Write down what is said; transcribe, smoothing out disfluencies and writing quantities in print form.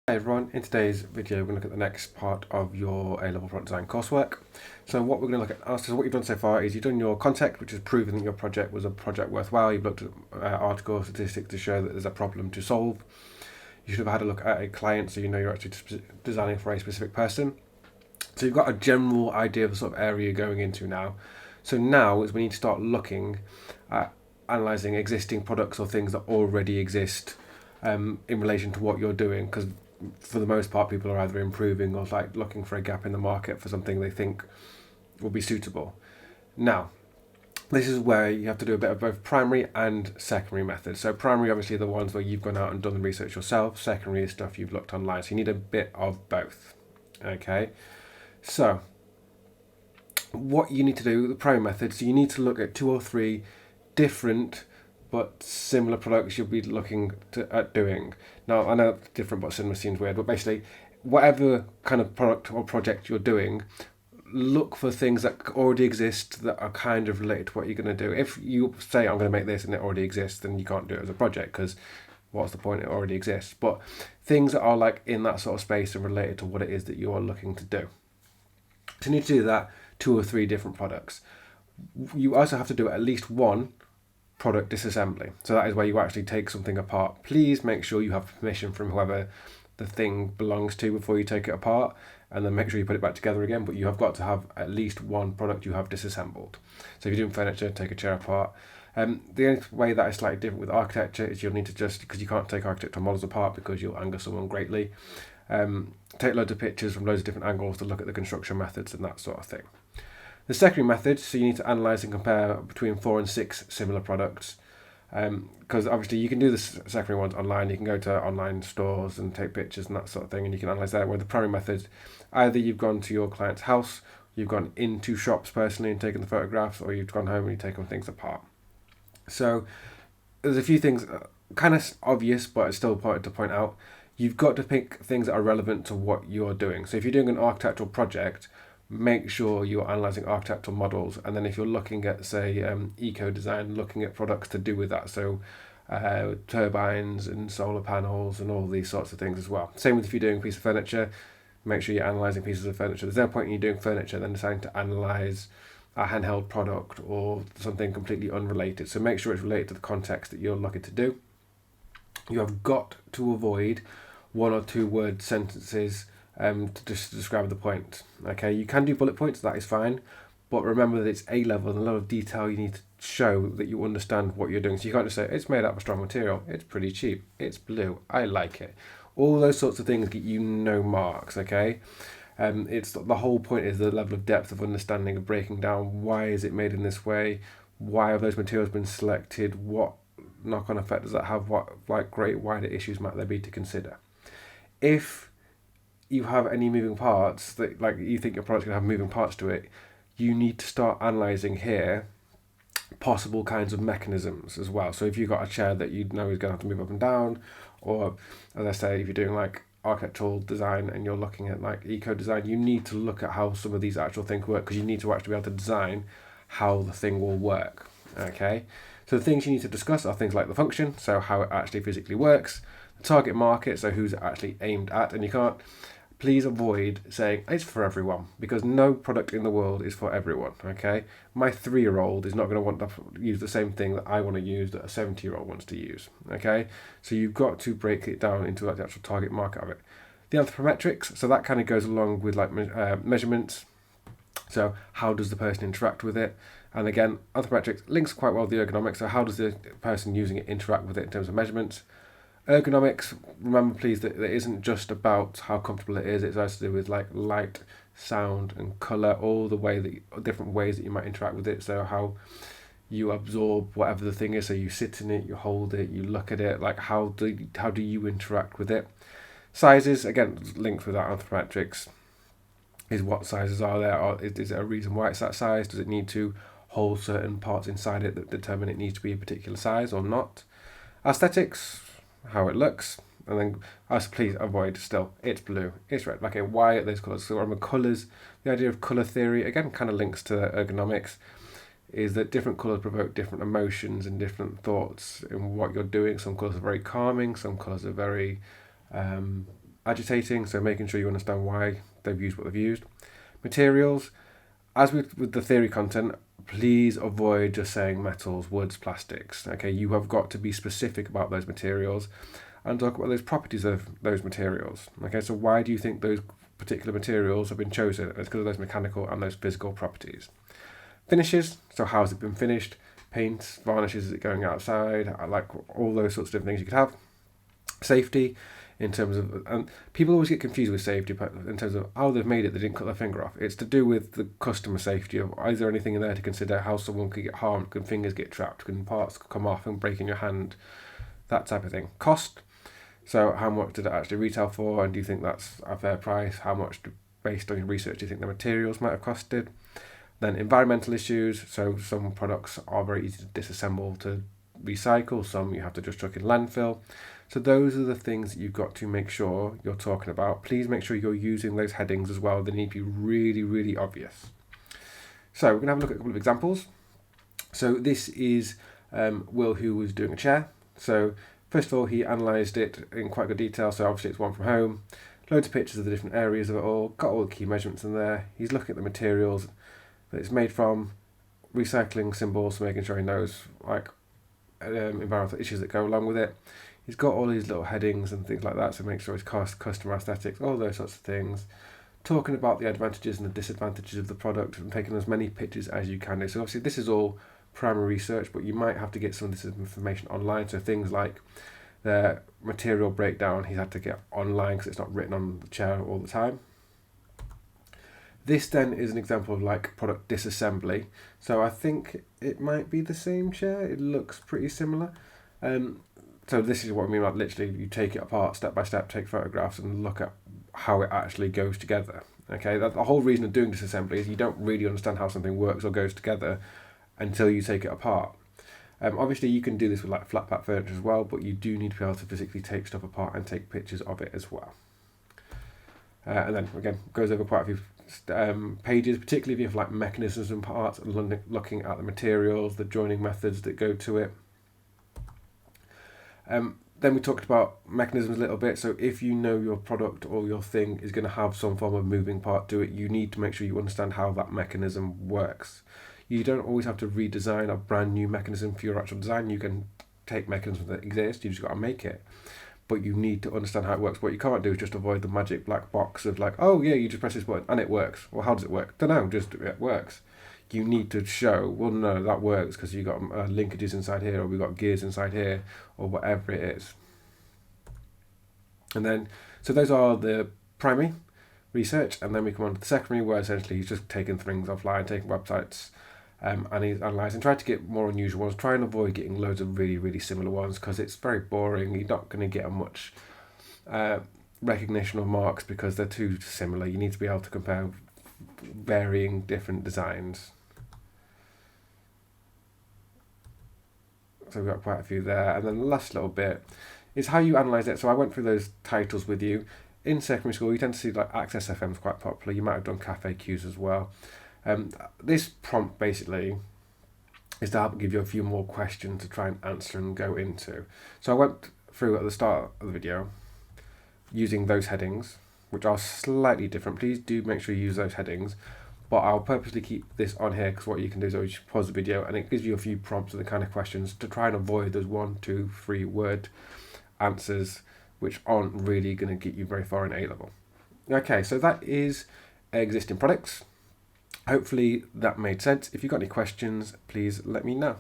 Hey everyone, in today's video we're going to look at the next part of your A-level product design coursework. So what we're going to look at, so what you've done so far is you've done your concept, which is proving that your project was a project worthwhile. You've looked at articles, statistics to show that there's a problem to solve. You should have had a look at a client so you know you're actually designing for a specific person. So you've got a general idea of the sort of area you're going into now. So now is when you need to start looking at analysing existing products or things that already exist in relation to what you're doing, because for the most part, people are either improving or like looking for a gap in the market for something they think will be suitable. Now, this is where you have to do a bit of both primary and secondary methods. So primary, obviously, are the ones where you've gone out and done the research yourself. Secondary is stuff you've looked online. So you need a bit of both. Okay. So what you need to do, the primary methods, you need to look at 2 or 3 different but similar products you'll be looking at doing. Now, I know different but similar seems weird, but basically, whatever kind of product or project you're doing, look for things that already exist that are kind of related to what you're going to do. If you say, I'm going to make this and it already exists, then you can't do it as a project because what's the point? It already exists. But things that are like in that sort of space and related to what it is that you are looking to do. So you need to do that 2 or 3 different products. You also have to do at least one product disassembly. So that is where you actually take something apart. Please make sure you have permission from whoever the thing belongs to before you take it apart, and then make sure you put it back together again. But you have got to have at least one product you have disassembled. So if you're doing furniture, take a chair apart. The only way that is slightly different with architecture is you'll need to just, because you can't take architectural models apart because you'll anger someone greatly, take loads of pictures from loads of different angles to look at the construction methods and that sort of thing. The secondary method, so you need to analyse and compare between 4 and 6 similar products. Because obviously you can do the secondary ones online. You can go to online stores and take pictures and that sort of thing, and you can analyse that. Where the primary method, either you've gone to your client's house, you've gone into shops personally and taken the photographs, or you've gone home and you've taken things apart. So there's a few things kind of obvious, but it's still important to point out. You've got to pick things that are relevant to what you're doing. So if you're doing an architectural project, make sure you're analysing architectural models, and then if you're looking at, say, eco-design, looking at products to do with that, so turbines and solar panels and all these sorts of things as well. Same with if you're doing a piece of furniture, make sure you're analysing pieces of furniture. There's no point in you doing furniture then deciding to analyse a handheld product or something completely unrelated. So make sure it's related to the context that you're looking to do. You have got to avoid 1 or 2 word sentences to just describe the point. Okay, you can do bullet points, that is fine, but remember that it's A-level and a lot of detail you need to show that you understand what you're doing. So you can't just say, it's made out of a strong material, it's pretty cheap, it's blue, I like it. All those sorts of things get you no marks, okay? It's the whole point is the level of depth of understanding of breaking down why is it made in this way, why have those materials been selected, what knock-on effect does that have, what like great wider issues might there be to consider. If you have any moving parts that like you think your product's going to have moving parts to it, you need to start analysing here possible kinds of mechanisms as well. So if you've got a chair that you know is going to have to move up and down, or as I say, if you're doing like architectural design and you're looking at like eco design, you need to look at how some of these actual things work, because you need to actually be able to design how the thing will work. Okay, so the things you need to discuss are things like the function, so how it actually physically works, the target market, so who's it actually aimed at, and you can't, please avoid saying it's for everyone, because no product in the world is for everyone, okay? My 3-year-old is not going to want to use the same thing that I want to use that a 70-year-old wants to use, okay? So you've got to break it down into like the actual target market of it. The anthropometrics, so that kind of goes along with like measurements. So how does the person interact with it? And again, anthropometrics links quite well with the ergonomics, so how does the person using it interact with it in terms of measurements? Ergonomics, remember please that it isn't just about how comfortable it is, it's also to do with like light, sound and colour, all the way that different ways that you might interact with it. So how you absorb whatever the thing is, so you sit in it, you hold it, you look at it, like how do you interact with it? Sizes, again, linked with that anthropometrics, is what sizes are there, or is there a reason why it's that size? Does it need to hold certain parts inside it that determine it needs to be a particular size or not? Aesthetics, how it looks, and then please avoid still, it's blue, it's red. Okay, why are those colours? So remember colours, the idea of colour theory, again, kind of links to ergonomics, is that different colours provoke different emotions and different thoughts in what you're doing. Some colours are very calming, some colours are very agitating, so making sure you understand why they've used what they've used. Materials, as with the theory content, please avoid just saying metals, woods, plastics. Okay, you have got to be specific about those materials and talk about those properties of those materials. Okay, so why do you think those particular materials have been chosen? It's because of those mechanical and those physical properties. Finishes, so how has it been finished? Paints, varnishes, is it going outside? I like all those sorts of different things you could have. Safety, in terms of, and people always get confused with safety in terms of, oh, they've made it, they didn't cut their finger off. It's to do with the customer safety of, is there anything in there to consider how someone could get harmed, can fingers get trapped, can parts come off and break in your hand, that type of thing. Cost, so how much did it actually retail for, and do you think that's a fair price? How much, based on your research, do you think the materials might have costed? Then environmental issues, so some products are very easy to disassemble to recycle, some you have to just chuck in landfill. So those are the things that you've got to make sure you're talking about. Please make sure you're using those headings as well. They need to be really, really obvious. So we're going to have a look at a couple of examples. So this is Will, who was doing a chair. So first of all, he analysed it in quite good detail. So obviously it's one from home. Loads of pictures of the different areas of it all. Got all the key measurements in there. He's looking at the materials that it's made from, recycling symbols, so making sure he knows like environmental issues that go along with it. He's got all these little headings and things like that, so make sure it's customer aesthetics, all those sorts of things. Talking about the advantages and the disadvantages of the product and taking as many pictures as you can do. So obviously this is all primary research, but you might have to get some of this information online. So things like the material breakdown, he's had to get online because it's not written on the chair all the time. This then is an example of like product disassembly. So I think it might be the same chair. It looks pretty similar. So this is what I mean, like literally you take it apart step by step, take photographs and look at how it actually goes together. Okay, the whole reason of doing disassembly is you don't really understand how something works or goes together until you take it apart. Obviously you can do this with like flat pack furniture as well, but you do need to be able to physically take stuff apart and take pictures of it as well. And then again, goes over quite a few pages, particularly if you have like mechanisms and parts, looking at the materials, the joining methods that go to it. Then we talked about mechanisms a little bit. So if you know your product or your thing is going to have some form of moving part to it, you need to make sure you understand how that mechanism works. You don't always have to redesign a brand new mechanism for your actual design. You can take mechanisms that exist, you just got to make it. But you need to understand how it works. What you can't do is just avoid the magic black box of like, oh yeah, you just press this button and it works. Well, how does it work? Don't know, just it works. You need to show, well, no, that works because you got linkages inside here, or we've got gears inside here, or whatever it is. And then, so those are the primary research, and then we come on to the secondary, where essentially he's just taking things offline, taking websites, and he's analysing, trying to get more unusual ones, try and avoid getting loads of really, really similar ones, because it's very boring. You're not going to get much recognition or marks because they're too similar. You need to be able to compare varying different designs. So we've got quite a few there. And then the last little bit is how you analyse it. So I went through those titles with you. In secondary school, you tend to see like Access FM is quite popular. You might have done Cafe Qs as well. This prompt basically is to help give you a few more questions to try and answer and go into. So I went through at the start of the video using those headings, which are slightly different. Please do make sure you use those headings. But I'll purposely keep this on here because what you can do is always pause the video and it gives you a few prompts and the kind of questions to try and avoid those 1, 2, 3 word answers which aren't really going to get you very far in A-level. Okay, so that is existing products. Hopefully that made sense. If you've got any questions, please let me know.